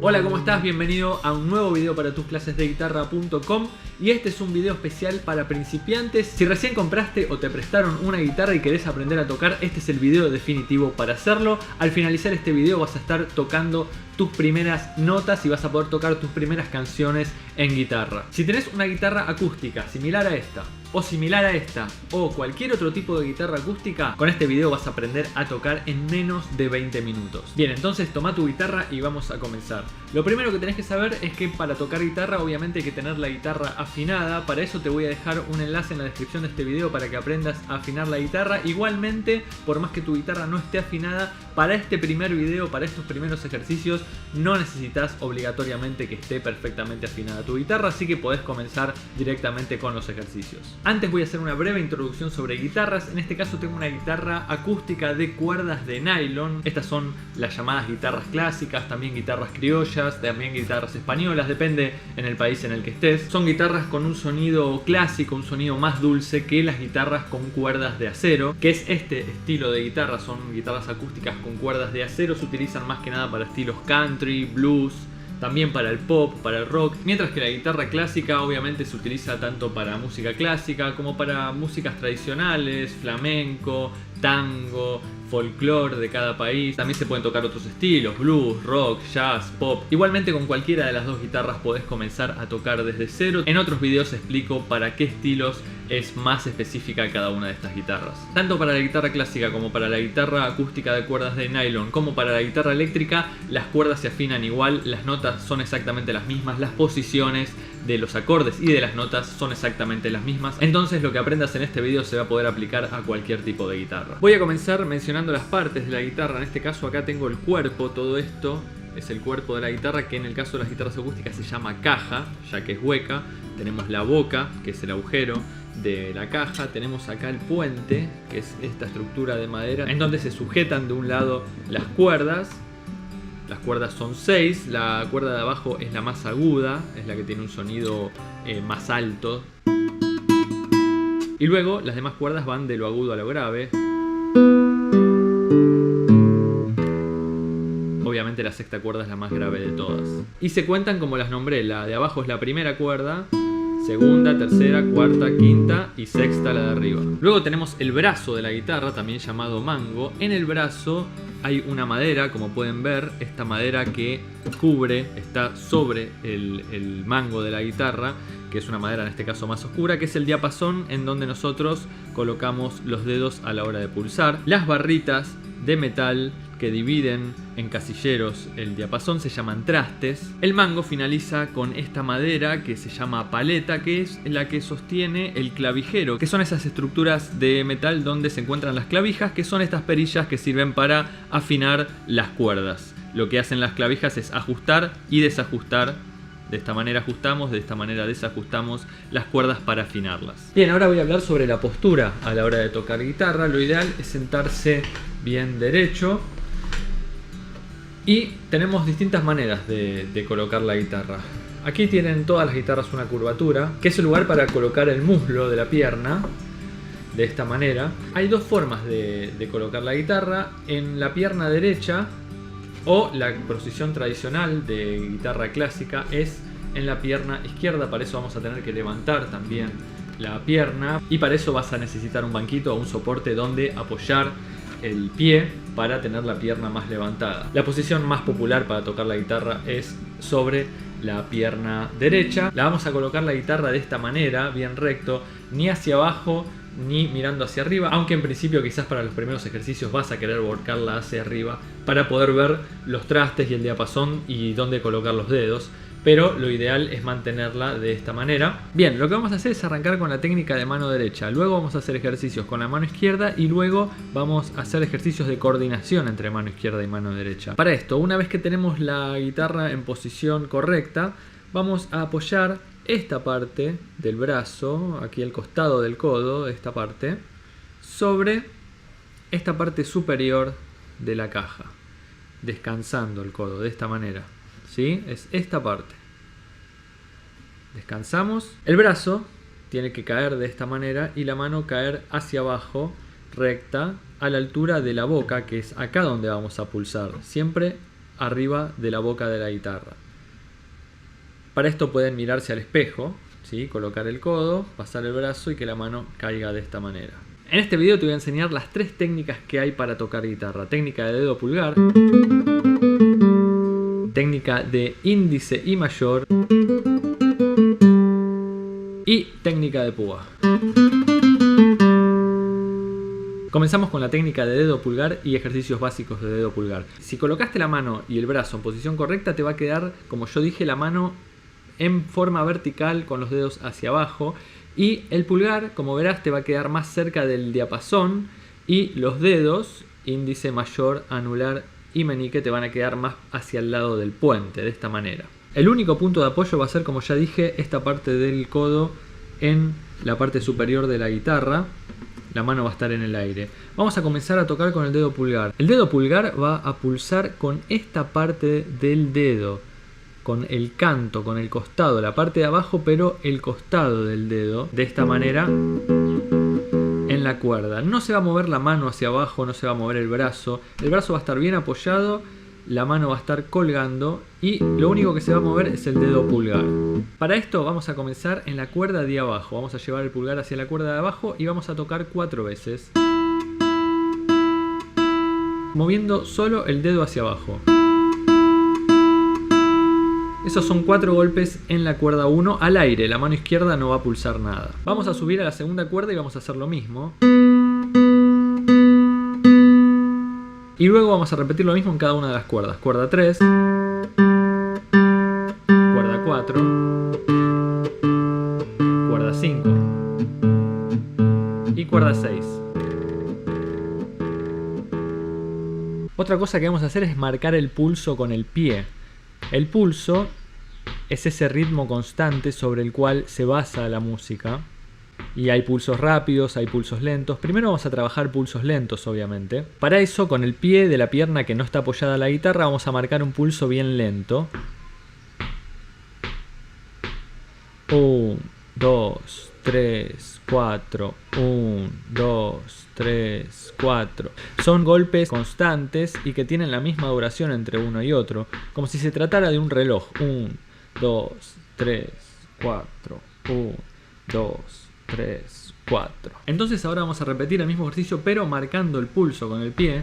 Hola, ¿cómo estás? Bienvenido a un nuevo video para tus clases de guitarra.com y este es un video especial para principiantes. Si recién compraste o te prestaron una guitarra y querés aprender a tocar, este es el video definitivo para hacerlo. Al finalizar este video vas a estar tocando tus primeras notas y vas a poder tocar tus primeras canciones en guitarra. Si tenés una guitarra acústica similar a esta, o similar a esta, o cualquier otro tipo de guitarra acústica, con este video vas a aprender a tocar en menos de 20 minutos. Bien, entonces toma tu guitarra y vamos a comenzar. Lo primero que tenés que saber es que para tocar guitarra obviamente hay que tener la guitarra afinada. Para eso te voy a dejar un enlace en la descripción de este video para que aprendas a afinar la guitarra. Igualmente, por más que tu guitarra no esté afinada, para este primer video, para estos primeros ejercicios, no necesitas obligatoriamente que esté perfectamente afinada tu guitarra, así que podés comenzar directamente con los ejercicios. Antes voy a hacer una breve introducción sobre guitarras. En este caso tengo una guitarra acústica de cuerdas de nylon. Estas son las llamadas guitarras clásicas, también guitarras criollas, también guitarras españolas, depende en el país en el que estés. Son guitarras con un sonido clásico, un sonido más dulce que las guitarras con cuerdas de acero, que es este estilo de guitarra. Son guitarras acústicas con cuerdas de acero, se utilizan más que nada para estilos country, blues, también para el pop, para el rock, mientras que la guitarra clásica obviamente se utiliza tanto para música clásica como para músicas tradicionales, flamenco, tango, folclore de cada país. También se pueden tocar otros estilos, blues, rock, jazz, pop. Igualmente con cualquiera de las dos guitarras podés comenzar a tocar desde cero. En otros videos explico para qué estilos es más específica cada una de estas guitarras. Tanto para la guitarra clásica como para la guitarra acústica de cuerdas de nylon como para la guitarra eléctrica, las cuerdas se afinan igual, las notas son exactamente las mismas, las posiciones de los acordes y de las notas son exactamente las mismas. Entonces lo que aprendas en este video se va a poder aplicar a cualquier tipo de guitarra. Voy a comenzar mencionando las partes de la guitarra. En este caso acá tengo el cuerpo, todo esto es el cuerpo de la guitarra, que en el caso de las guitarras acústicas se llama caja, ya que es hueca. Tenemos la boca, que es el agujero de la caja. Tenemos acá el puente, que es esta estructura de madera en donde se sujetan de un lado las cuerdas. Las cuerdas son 6, la cuerda de abajo es la más aguda, es la que tiene un sonido más alto. Y luego las demás cuerdas van de lo agudo a lo grave. Obviamente la sexta cuerda es la más grave de todas. Y se cuentan como las nombré, la de abajo es la primera cuerda, segunda, tercera, cuarta, quinta y sexta la de arriba. Luego tenemos el brazo de la guitarra, también llamado mango. En el brazo hay una madera, como pueden ver, esta madera que cubre, está sobre el mango de la guitarra, que es una madera en este caso más oscura, que es el diapasón en donde nosotros colocamos los dedos a la hora de pulsar. Las barritas de metal que dividen en casilleros el diapasón se llaman trastes. El mango finaliza con esta madera que se llama paleta, que es la que sostiene el clavijero, que son esas estructuras de metal donde se encuentran las clavijas, que son estas perillas que sirven para afinar las cuerdas. Lo que hacen las clavijas es ajustar y desajustar. De esta manera ajustamos, de esta manera desajustamos las cuerdas para afinarlas. Bien, ahora voy a hablar sobre la postura a la hora de tocar guitarra. Lo ideal es sentarse bien derecho. Y tenemos distintas maneras de colocar la guitarra. Aquí tienen todas las guitarras una curvatura, que es el lugar para colocar el muslo de la pierna. De esta manera. Hay dos formas de colocar la guitarra. En la pierna derecha, o la posición tradicional de guitarra clásica es en la pierna izquierda. Para eso vamos a tener que levantar también la pierna. Y para eso vas a necesitar un banquito o un soporte donde apoyar el pie para tener la pierna más levantada. La posición más popular para tocar la guitarra es sobre la pierna derecha. La vamos a colocar la guitarra de esta manera, bien recto, ni hacia abajo ni mirando hacia arriba, aunque en principio quizás para los primeros ejercicios vas a querer volcarla hacia arriba para poder ver los trastes y el diapasón y dónde colocar los dedos. Pero lo ideal es mantenerla de esta manera. Bien, lo que vamos a hacer es arrancar con la técnica de mano derecha. Luego vamos a hacer ejercicios con la mano izquierda y luego vamos a hacer ejercicios de coordinación entre mano izquierda y mano derecha. Para esto, una vez que tenemos la guitarra en posición correcta, vamos a apoyar esta parte del brazo, aquí al costado del codo, esta parte, sobre esta parte superior de la caja, descansando el codo de esta manera. ¿Sí? Es esta parte. Descansamos. El brazo tiene que caer de esta manera y la mano caer hacia abajo, recta, a la altura de la boca, que es acá donde vamos a pulsar. Siempre arriba de la boca de la guitarra. Para esto pueden mirarse al espejo, ¿sí? Colocar el codo, pasar el brazo y que la mano caiga de esta manera. En este video te voy a enseñar las tres técnicas que hay para tocar guitarra. Técnica de dedo pulgar, técnica de índice y mayor y técnica de púa. Comenzamos con la técnica de dedo pulgar y ejercicios básicos de dedo pulgar. Si colocaste la mano y el brazo en posición correcta, te va a quedar, como yo dije, la mano en forma vertical con los dedos hacia abajo, y el pulgar, como verás, te va a quedar más cerca del diapasón, y los dedos, índice, mayor, anular y meñique, te van a quedar más hacia el lado del puente, de esta manera. El único punto de apoyo va a ser, como ya dije, esta parte del codo en la parte superior de la guitarra. La mano va a estar en el aire. Vamos a comenzar a tocar con el dedo pulgar. El dedo pulgar va a pulsar con esta parte del dedo, con el canto, con el costado, la parte de abajo, pero el costado del dedo, de esta manera, en la cuerda. No se va a mover la mano hacia abajo, no se va a mover el brazo va a estar bien apoyado, la mano va a estar colgando y lo único que se va a mover es el dedo pulgar. Para esto vamos a comenzar en la cuerda de abajo. Vamos a llevar el pulgar hacia la cuerda de abajo y vamos a tocar 4 veces, moviendo solo el dedo hacia abajo. Esos son 4 golpes en la cuerda 1 al aire. La mano izquierda no va a pulsar nada. Vamos a subir a la segunda cuerda y vamos a hacer lo mismo. Y luego vamos a repetir lo mismo en cada una de las cuerdas. Cuerda 3, cuerda 4, cuerda 5 y cuerda 6. Otra cosa que vamos a hacer es marcar el pulso con el pie. El pulso es ese ritmo constante sobre el cual se basa la música. Y hay pulsos rápidos, hay pulsos lentos. Primero vamos a trabajar pulsos lentos, obviamente. Para eso, con el pie de la pierna que no está apoyada a la guitarra, vamos a marcar un pulso bien lento. 1, 2, 3, 4. 1, 2, 3, 4. Son golpes constantes y que tienen la misma duración entre uno y otro, como si se tratara de un reloj. 1, 2, 3, 4. 1, 2, 3, 4. Entonces ahora vamos a repetir el mismo ejercicio, pero marcando el pulso con el pie.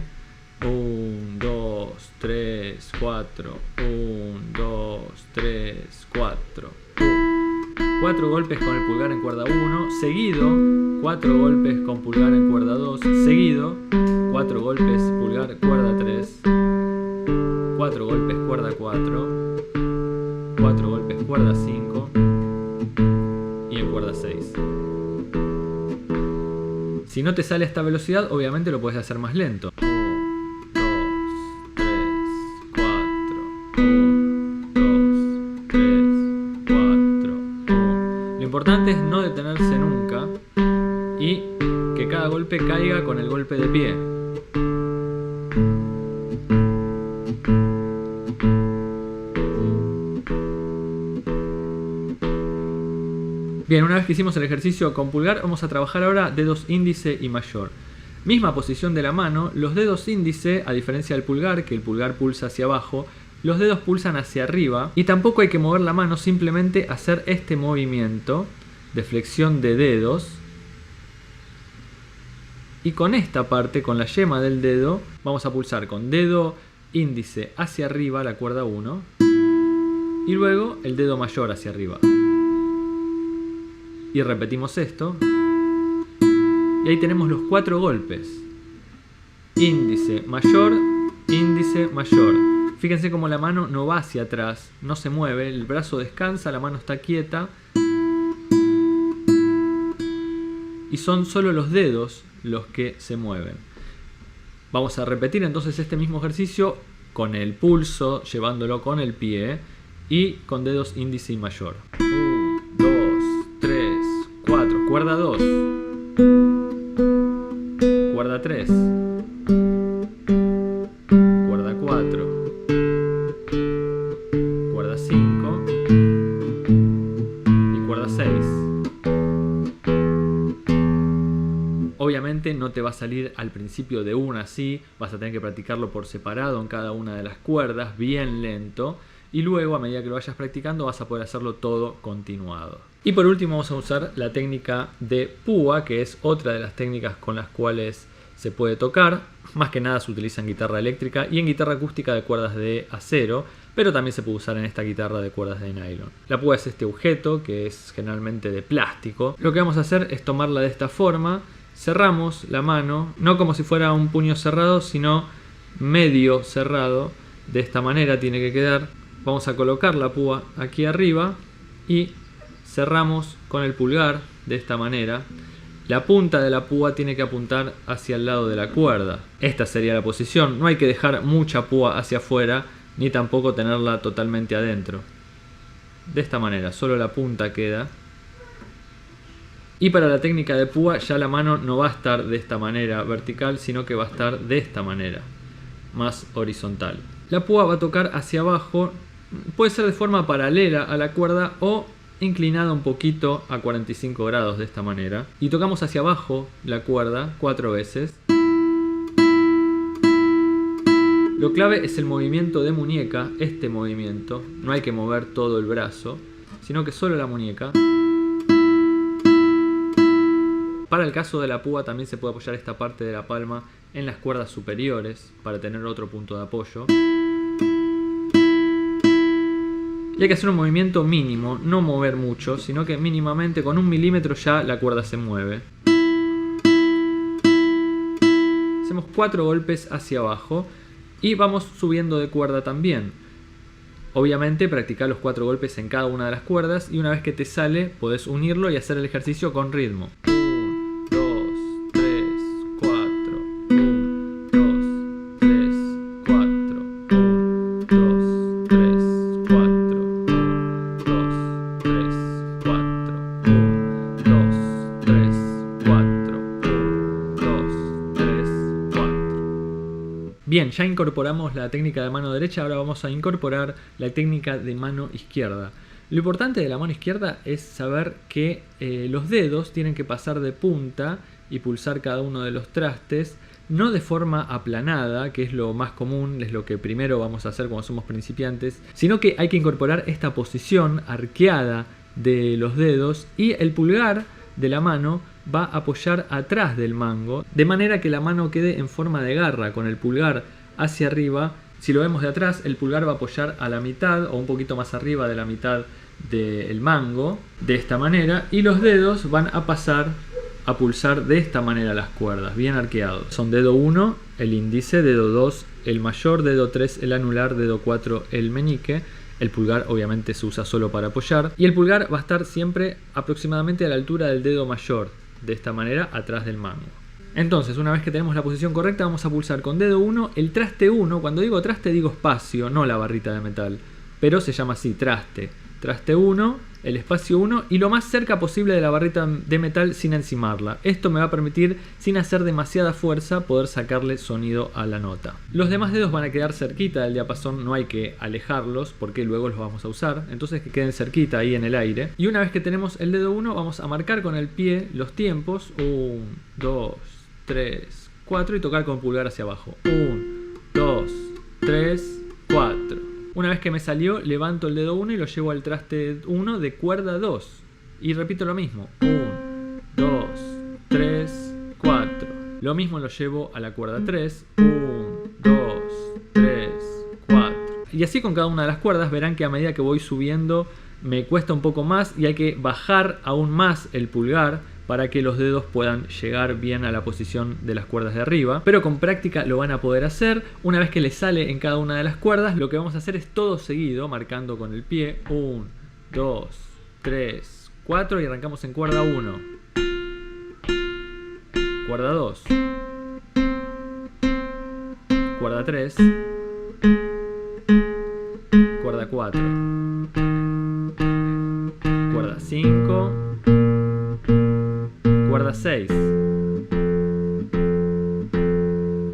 1, 2, 3, 4. 1, 2, 3, 4. 4 golpes con el pulgar en cuerda 1, seguido 4 golpes con pulgar en cuerda 2, seguido 4 golpes pulgar cuerda 3, 4 golpes cuerda 4, 4 golpes cuerda 5 y en cuerda 6. Si no te sale a esta velocidad, obviamente lo puedes hacer más lento. 1, 2, 3, 4. 1, 2, 3, 4. 1. Lo importante es no detenerse nunca y que cada golpe caiga con el golpe de pie. Bien, una vez que hicimos el ejercicio con pulgar, vamos a trabajar ahora dedos índice y mayor. Misma posición de la mano, los dedos índice, a diferencia del pulgar, que el pulgar pulsa hacia abajo, los dedos pulsan hacia arriba y tampoco hay que mover la mano, simplemente hacer este movimiento de flexión de dedos. Y con esta parte, con la yema del dedo, vamos a pulsar con dedo índice hacia arriba, la cuerda 1, y luego el dedo mayor hacia arriba. Y repetimos esto. Y ahí tenemos los 4 golpes. Índice, mayor, índice, mayor. Fíjense cómo la mano no va hacia atrás, no se mueve, el brazo descansa, la mano está quieta. Y son solo los dedos los que se mueven. Vamos a repetir entonces este mismo ejercicio con el pulso, llevándolo con el pie y con dedos índice y mayor. 1, 2, 3, 4. Cuerda 2. Cuerda 3. Cuerda 4. Cuerda 5. Y cuerda 6. Obviamente no no te va a salir al principio de una así, vas a tener que practicarlo por separado en cada una de las cuerdas, bien lento, y luego a medida que lo vayas practicando vas a poder hacerlo todo continuado. Y por último vamos a usar la técnica de púa, que es otra de las técnicas con las cuales se puede tocar. Más que nada se utiliza en guitarra eléctrica y en guitarra acústica de cuerdas de acero, pero también se puede usar en esta guitarra de cuerdas de nylon. La púa es este objeto que es generalmente de plástico. Lo que vamos a hacer es tomarla de esta forma, cerramos la mano, no como si fuera un puño cerrado, sino medio cerrado. De esta manera tiene que quedar. Vamos a colocar la púa aquí arriba y cerramos con el pulgar de esta manera. La punta de la púa tiene que apuntar hacia el lado de la cuerda. Esta sería la posición. No hay que dejar mucha púa hacia afuera ni tampoco tenerla totalmente adentro. De esta manera, solo la punta queda. Y para la técnica de púa ya la mano no va a estar de esta manera vertical, sino que va a estar de esta manera, más horizontal. La púa va a tocar hacia abajo, puede ser de forma paralela a la cuerda o inclinada un poquito a 45 grados de esta manera. Y tocamos hacia abajo la cuerda 4 veces. Lo clave es el movimiento de muñeca, este movimiento. No hay que mover todo el brazo, sino que solo la muñeca. Para el caso de la púa también se puede apoyar esta parte de la palma en las cuerdas superiores para tener otro punto de apoyo. Y hay que hacer un movimiento mínimo, no mover mucho, sino que mínimamente con 1 milímetro ya la cuerda se mueve. Hacemos 4 golpes hacia abajo y vamos subiendo de cuerda también. Obviamente practicar los 4 golpes en cada una de las cuerdas y una vez que te sale podés unirlo y hacer el ejercicio con ritmo. 1, 2, 3, 4, 1, 2, 3, 4, 1, 2, 3, 4. Bien, ya incorporamos la técnica de mano derecha, ahora vamos a incorporar la técnica de mano izquierda. Lo importante de la mano izquierda es saber que los dedos tienen que pasar de punta y pulsar cada uno de los trastes, no de forma aplanada, que es lo más común, es lo que primero vamos a hacer cuando somos principiantes, sino que hay que incorporar esta posición arqueada de los dedos y el pulgar de la mano va a apoyar atrás del mango, de manera que la mano quede en forma de garra, con el pulgar hacia arriba. Si lo vemos de atrás, el pulgar va a apoyar a la mitad o un poquito más arriba de la mitad del mango, de esta manera, y los dedos van a pasar a pulsar de esta manera las cuerdas, bien arqueados. Son dedo 1, el índice, dedo 2, el mayor, dedo 3, el anular, dedo 4, el meñique. El pulgar obviamente se usa solo para apoyar y el pulgar va a estar siempre aproximadamente a la altura del dedo mayor, de esta manera atrás del mango. Entonces, una vez que tenemos la posición correcta, vamos a pulsar con dedo 1 el traste 1. Cuando digo traste digo espacio, no la barrita de metal, pero se llama así, traste. Traste 1, el espacio 1 y lo más cerca posible de la barrita de metal sin encimarla. Esto me va a permitir, sin hacer demasiada fuerza, poder sacarle sonido a la nota. Los demás dedos van a quedar cerquita del diapasón, no hay que alejarlos porque luego los vamos a usar. Entonces que queden cerquita ahí en el aire. Y una vez que tenemos el dedo 1, vamos a marcar con el pie los tiempos. 1, 2, 3, 4 y tocar con pulgar hacia abajo. 1, 2, 3, 4. Una vez que me salió, levanto el dedo 1 y lo llevo al traste 1 de cuerda 2. Y repito lo mismo. 1, 2, 3, 4. Lo mismo lo llevo a la cuerda 3. 1, 2, 3, 4. Y así con cada una de las cuerdas. Verán que a medida que voy subiendo me cuesta un poco más y hay que bajar aún más el pulgar para que los dedos puedan llegar bien a la posición de las cuerdas de arriba. Pero con práctica lo van a poder hacer. Una vez que les sale en cada una de las cuerdas, lo que vamos a hacer es todo seguido, marcando con el pie. 1, 2, 3, 4 y arrancamos en cuerda 1. Cuerda 2. Cuerda 3. Cuerda 4. Cuerda 5. Cuerda 6.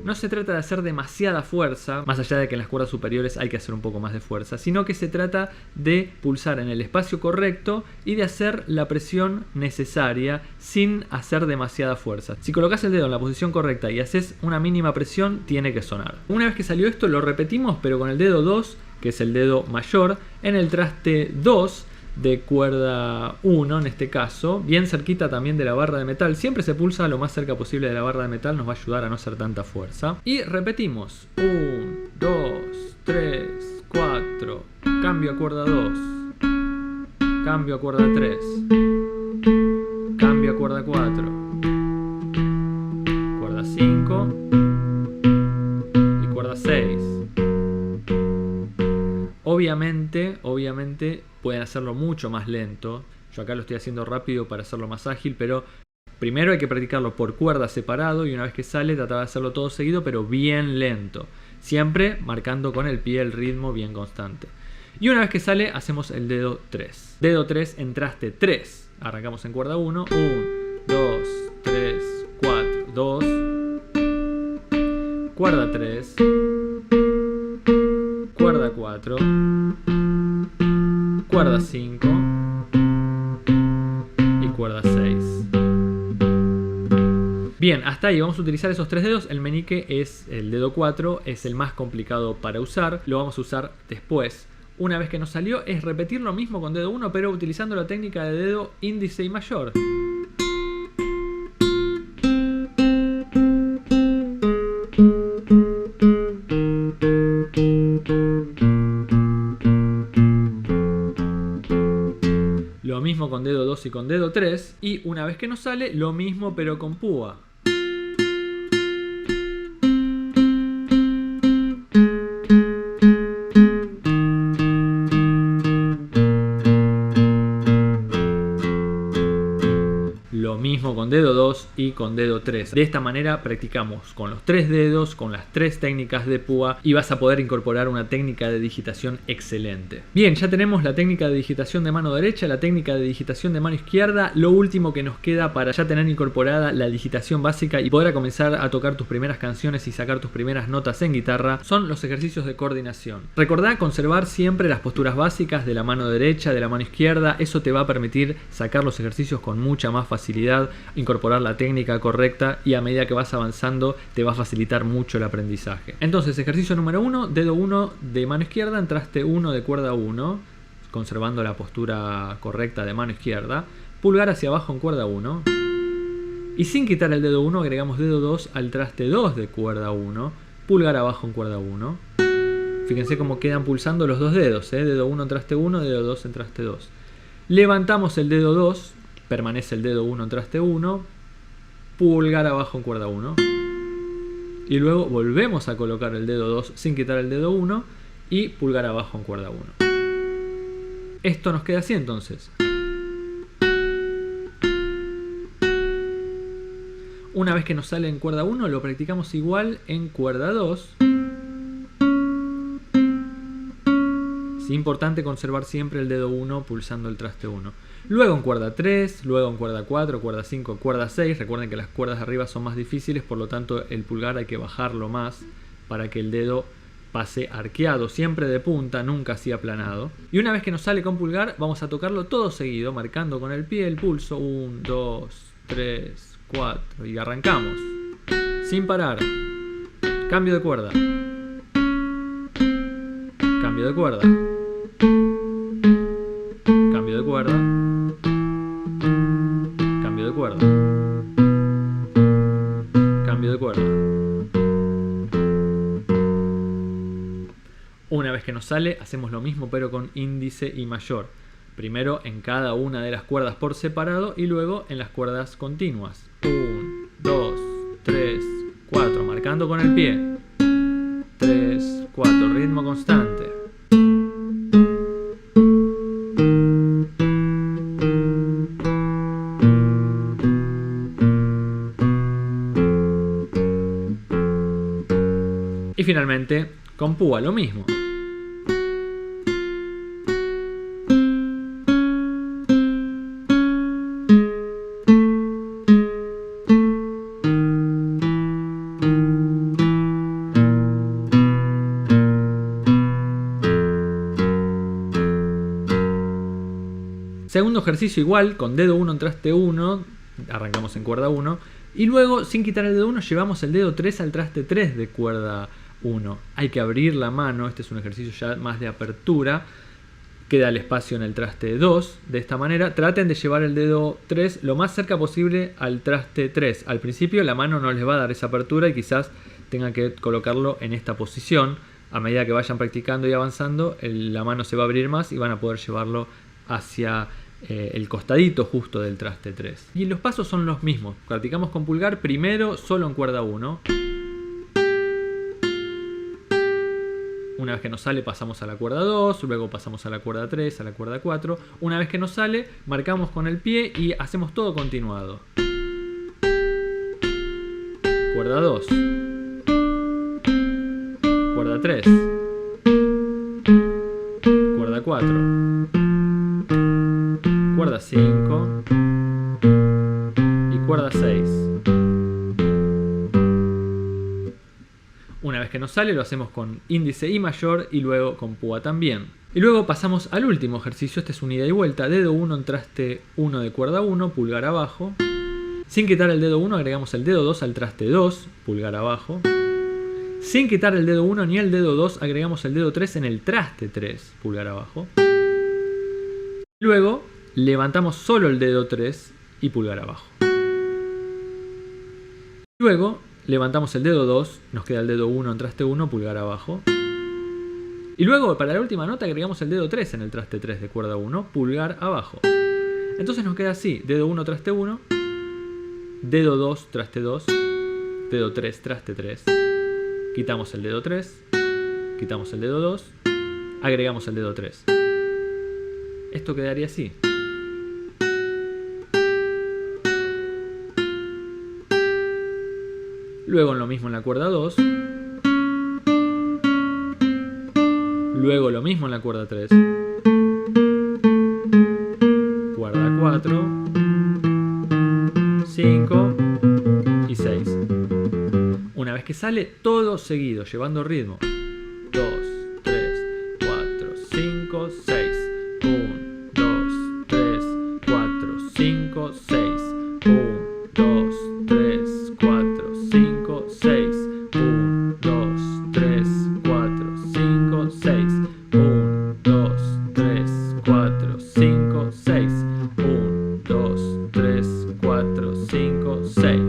No se trata de hacer demasiada fuerza, más allá de que en las cuerdas superiores hay que hacer un poco más de fuerza, sino que se trata de pulsar en el espacio correcto y de hacer la presión necesaria sin hacer demasiada fuerza. Si colocas el dedo en la posición correcta y haces una mínima presión, tiene que sonar. Una vez que salió esto, lo repetimos, pero con el dedo 2, que es el dedo mayor, en el traste 2 de cuerda 1 en este caso, bien cerquita también de la barra de metal. Siempre se pulsa lo más cerca posible de la barra de metal, nos va a ayudar a no hacer tanta fuerza. Y repetimos: 1, 2, 3, 4, cambio a cuerda 2, cambio a cuerda 3, cambio a cuerda 4, cuerda 5 y cuerda 6. Obviamente pueden hacerlo mucho más lento. Yo acá lo estoy haciendo rápido para hacerlo más ágil, pero primero hay que practicarlo por cuerda separado y una vez que sale tratar de hacerlo todo seguido, pero bien lento. Siempre marcando con el pie el ritmo bien constante. Y una vez que sale hacemos el dedo 3. Dedo 3 en traste 3. Arrancamos en cuerda 1. 1, 2, 3, 4, 2. Cuerda 3. Cuerda 4, cuerda 5 y cuerda 6. Bien, hasta ahí vamos a utilizar esos 3 dedos. El meñique es el dedo 4, es el más complicado para usar. Lo vamos a usar después. Una vez que nos salió es repetir lo mismo con dedo 1, pero utilizando la técnica de dedo índice y mayor. Lo mismo con dedo 2 y con dedo 3. Y una vez que nos sale, lo mismo pero con púa. Lo mismo con dedo 2 y con dedo 3. De esta manera practicamos con los 3 dedos, con las 3 técnicas de púa y vas a poder incorporar una técnica de digitación excelente. Bien, ya tenemos la técnica de digitación de mano derecha, la técnica de digitación de mano izquierda. Lo último que nos queda para ya tener incorporada la digitación básica y poder comenzar a tocar tus primeras canciones y sacar tus primeras notas en guitarra son los ejercicios de coordinación. Recordá conservar siempre las posturas básicas de la mano derecha, de la mano izquierda. Eso te va a permitir sacar los ejercicios con mucha más facilidad, incorporar la técnica correcta y a medida que vas avanzando te va a facilitar mucho el aprendizaje. Entonces, ejercicio número 1, dedo 1 de mano izquierda en traste 1 de cuerda 1, conservando la postura correcta de mano izquierda, pulgar hacia abajo en cuerda 1 y sin quitar el dedo 1 agregamos dedo 2 al traste 2 de cuerda 1, pulgar abajo en cuerda 1. Fíjense cómo quedan pulsando los dos dedos, dedo 1 en traste 1, dedo 2 en traste 2. Levantamos el dedo 2, permanece el dedo 1 en traste 1, pulgar abajo en cuerda 1 y luego volvemos a colocar el dedo 2 sin quitar el dedo 1 y pulgar abajo en cuerda 1. Esto nos queda así entonces. Una vez que nos sale en cuerda 1 lo practicamos igual en cuerda 2. Es importante conservar siempre el dedo 1 pulsando el traste 1. Luego en cuerda 3, luego en cuerda 4, cuerda 5, cuerda 6. Recuerden que las cuerdas de arriba son más difíciles, por lo tanto el pulgar hay que bajarlo más para que el dedo pase arqueado, siempre de punta, nunca así aplanado. Y una vez que nos sale con pulgar, vamos a tocarlo todo seguido, marcando con el pie el pulso. 1, 2, 3, 4 y arrancamos. Sin parar. Cambio de cuerda. Cambio de cuerda. Cambio de cuerda. Cambio de cuerda. Cambio de cuerda. Una vez que nos sale, hacemos lo mismo pero con índice y mayor. Primero en cada una de las cuerdas por separado y luego en las cuerdas continuas. 1, 2, 3, 4, marcando con el pie. 3, 4, ritmo constante. Y finalmente, con púa lo mismo. Segundo ejercicio igual, con dedo 1 en traste 1, arrancamos en cuerda 1, y luego sin quitar el dedo 1 llevamos el dedo 3 al traste 3 de cuerda 1. Hay que abrir la mano, este es un ejercicio ya más de apertura, queda el espacio en el traste 2, de esta manera. Traten de llevar el dedo 3 lo más cerca posible al traste 3. Al principio la mano no les va a dar esa apertura y quizás tengan que colocarlo en esta posición. A medida que vayan practicando y avanzando, la mano se va a abrir más y van a poder llevarlo hacia el costadito justo del traste 3. Y los pasos son los mismos. Practicamos con pulgar primero solo en cuerda 1. Una vez que nos sale pasamos a la cuerda 2, luego pasamos a la cuerda 3, a la cuerda 4. Una vez que nos sale, marcamos con el pie y hacemos todo continuado. Cuerda 2. Cuerda 3. Cuerda 4. Cuerda 5. Y cuerda 6. Una vez que nos sale lo hacemos con índice y mayor y luego con púa también. Y luego pasamos al último ejercicio, este es un ida y vuelta, dedo 1 en traste 1 de cuerda 1, pulgar abajo. Sin quitar el dedo 1 agregamos el dedo 2 al traste 2, pulgar abajo. Sin quitar el dedo 1 ni el dedo 2 agregamos el dedo 3 en el traste 3, pulgar abajo. Luego levantamos solo el dedo 3 y pulgar abajo. Luego levantamos el dedo 2, nos queda el dedo 1 en traste 1, pulgar abajo. Y luego para la última nota agregamos el dedo 3 en el traste 3 de cuerda 1, pulgar abajo. Entonces nos queda así, dedo 1 traste 1, dedo 2 traste 2, dedo 3 traste 3, quitamos el dedo 3, quitamos el dedo 2, agregamos el dedo 3. Esto quedaría así. Luego lo mismo en la cuerda 2. Luego lo mismo en la cuerda 3. Cuerda 4. 5 y 6. Una vez que sale todo seguido, llevando ritmo. 2, 3, 4, 5, 6. 1, 2, 3, 4, 5, 6. 1, 2, 3, 4, 5, 6. 1, 2, 3, 4, 5, 6. 1, 2, 3, 4, 5, 6. 1, 2, 3, 4, 5, 6.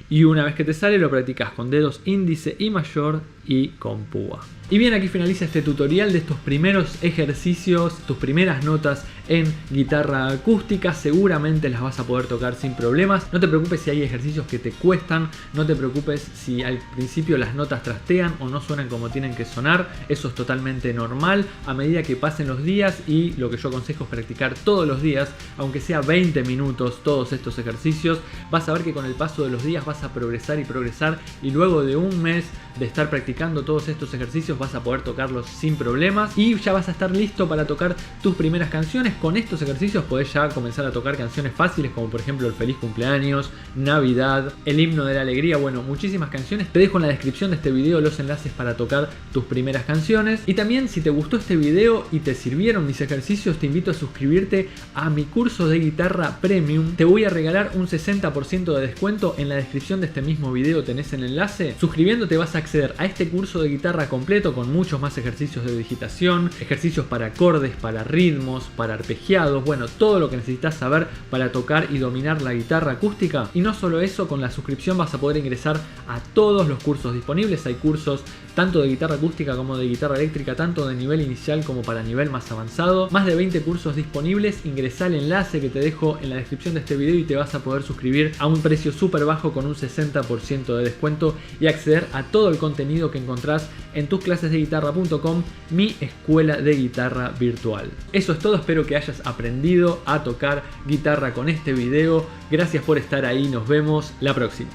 Y una vez que te sale lo practicas con dedos índice y mayor y con púa. Y bien, aquí finaliza este tutorial de estos primeros ejercicios, tus primeras notas en guitarra acústica. Seguramente las vas a poder tocar sin problemas. No te preocupes si hay ejercicios que te cuestan, no te preocupes si al principio las notas trastean o no suenan como tienen que sonar. Eso es totalmente normal. A medida que pasen los días, y lo que yo aconsejo es practicar todos los días, aunque sea 20 minutos todos estos ejercicios, vas a ver que con el paso de los días vas a progresar y progresar, y luego de un mes de estar practicando todos estos ejercicios vas a poder tocarlos sin problemas y ya vas a estar listo para tocar tus primeras canciones. Con estos ejercicios podés ya comenzar a tocar canciones fáciles como por ejemplo el Feliz Cumpleaños, Navidad, el Himno de la Alegría, bueno, muchísimas canciones. Te dejo en la descripción de este video los enlaces para tocar tus primeras canciones. Y también, si te gustó este video y te sirvieron mis ejercicios, te invito a suscribirte a mi curso de guitarra premium. Te voy a regalar un 60% de descuento. En la descripción de este mismo video tenés el enlace. Suscribiéndote vas a acceder a este curso de guitarra completo con muchos más ejercicios de digitación, ejercicios para acordes, para ritmos, para arpegiados, bueno, todo lo que necesitas saber para tocar y dominar la guitarra acústica. Y no solo eso, con la suscripción vas a poder ingresar a todos los cursos disponibles. Hay cursos tanto de guitarra acústica como de guitarra eléctrica, tanto de nivel inicial como para nivel más avanzado. Más de 20 cursos disponibles. Ingresá al enlace que te dejo en la descripción de este video y te vas a poder suscribir a un precio súper bajo con un 60% de descuento y acceder a todo el contenido que encontrás en tusclasesdeguitarra.com, mi escuela de guitarra virtual. Eso es todo, espero que hayas aprendido a tocar guitarra con este video. Gracias por estar ahí, nos vemos la próxima.